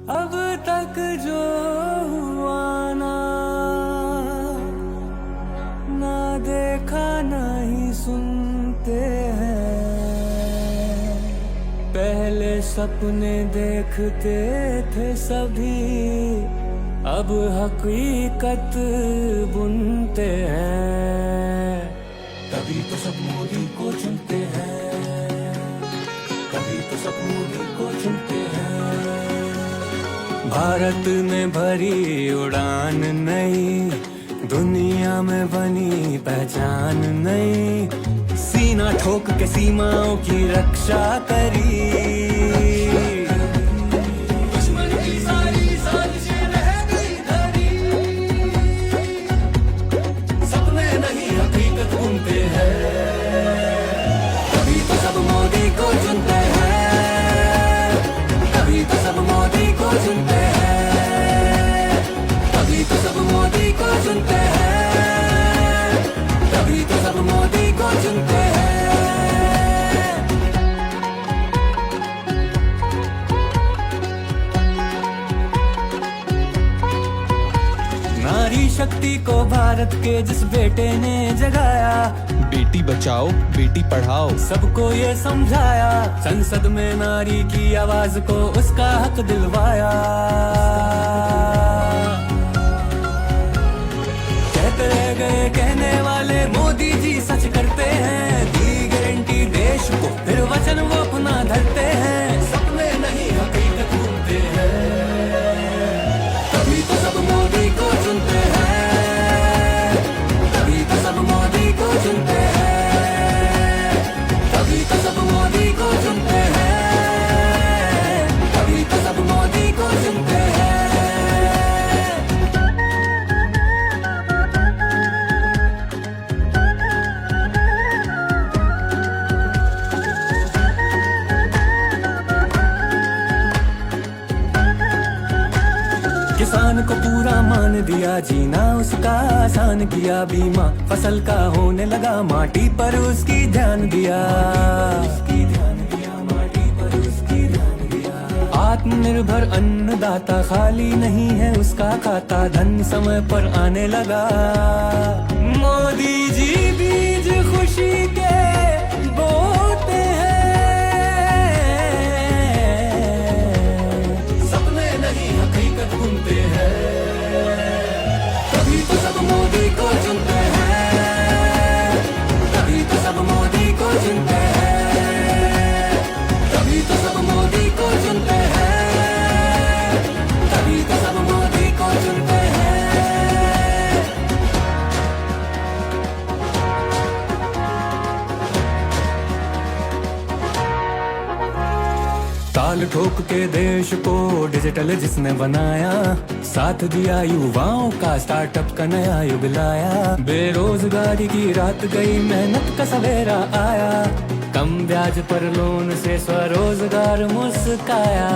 अब तक जो हुआ ना, ना देखा नहीं सुनते हैं। पहले सपने देखते थे सभी, अब हकीकत बुनते हैं। तभी तो सब मोदी को चुनते हैं, तभी तो सब मोदी को चुनते हैं। भारत में भरी उड़ान नई, दुनिया में बनी पहचान नई। सीना ठोक के सीमाओं की रक्षा करी, दुश्मन की सारी साजिशें रह गई धरी। सपने नहीं हकीकत बुनते हैं, तभी तो सब मोदी को चुनते हैं, तभी तो सब मोदी को चुनते हैं, तभी तो सब मोदी को चुनते हैं, तभी तो सब मोदी को चुनते हैं। नारी शक्ति को भारत के जिस बेटे ने जगाया, बेटी बचाओ बेटी पढ़ाओ सबको ये समझाया। संसद में नारी की आवाज को उसका हक दिलवाया। कहते रह गए कहने वाले, मोदी जी सच करते हैं। दी गारंटी देश को, फिर वचन वो अपना धरते हैं। सपने नहीं हकीकत बुनते हैं, तभी तो सब मोदी को चुनते हैं, तभी तो सब मोदी को चुनते हैं, तभी तो सब मोदी को चुनते हैं, तभी तो सब मोदी को चुनते हैं। किसान को पूरा मान दिया, जीना उसका आसान किया। बीमा फसल का होने लगा, माटी पर उसकी ध्यान दिया, माटी पर उसकी ध्यान दिया। आत्मनिर्भर अन्नदाता, खाली नहीं है उसका खाता। धन समय पर आने लगा, मोदी जी बीज खुशी के बोते हैं। सपने नहीं हकीकत बुनते हैं, तभी तो सब मोदी को चुनते हैं, तभी तो सब मोदी को चुनते हैं, तभी तो सब मोदी को चुनते हैं, तभी तो सब मोदी को चुनते हैं। ताल ठोक के देश को डिजिटल जिसने बनाया, साथ दिया युवाओं का, स्टार्टअप का नया युग लाया। बेरोजगारी की रात गई, मेहनत का सवेरा आया। कम ब्याज पर लोन से स्वरोजगार मुस्काया।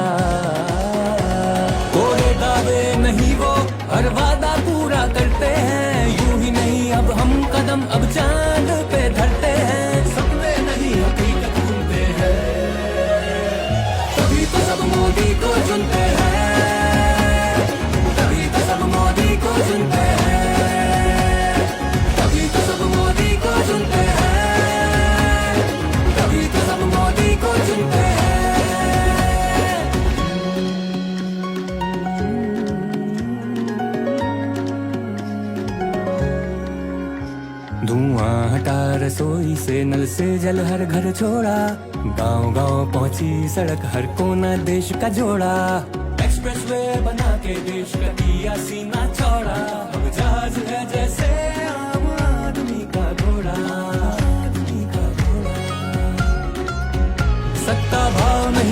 कोई दावे नहीं वो हर वादा पूरा करते हैं। यूं ही नहीं अब हम कदम अब चांद पे धरते हैं। सपने नहीं हकीकत बुनते हैं, तभी तो सब मोदी को चुनते हैं, तभी तो सब मोदी को चुनते हैं, तभी तो सब मोदी को चुनते हैं, तभी तो सब मोदी को चुनते हैं। धुआं हटा रसोई से, नल से जल हर घर छोड़ा। गांव गांव पहुंची सड़क, हर कोना देश का जोड़ा। एक्सप्रेसवे बना के देश का किया सीना चौड़ा। अब जहाज है जैसे आम आदमी का घोड़ा, आदमी का घोड़ा। सत्ता भाव नहीं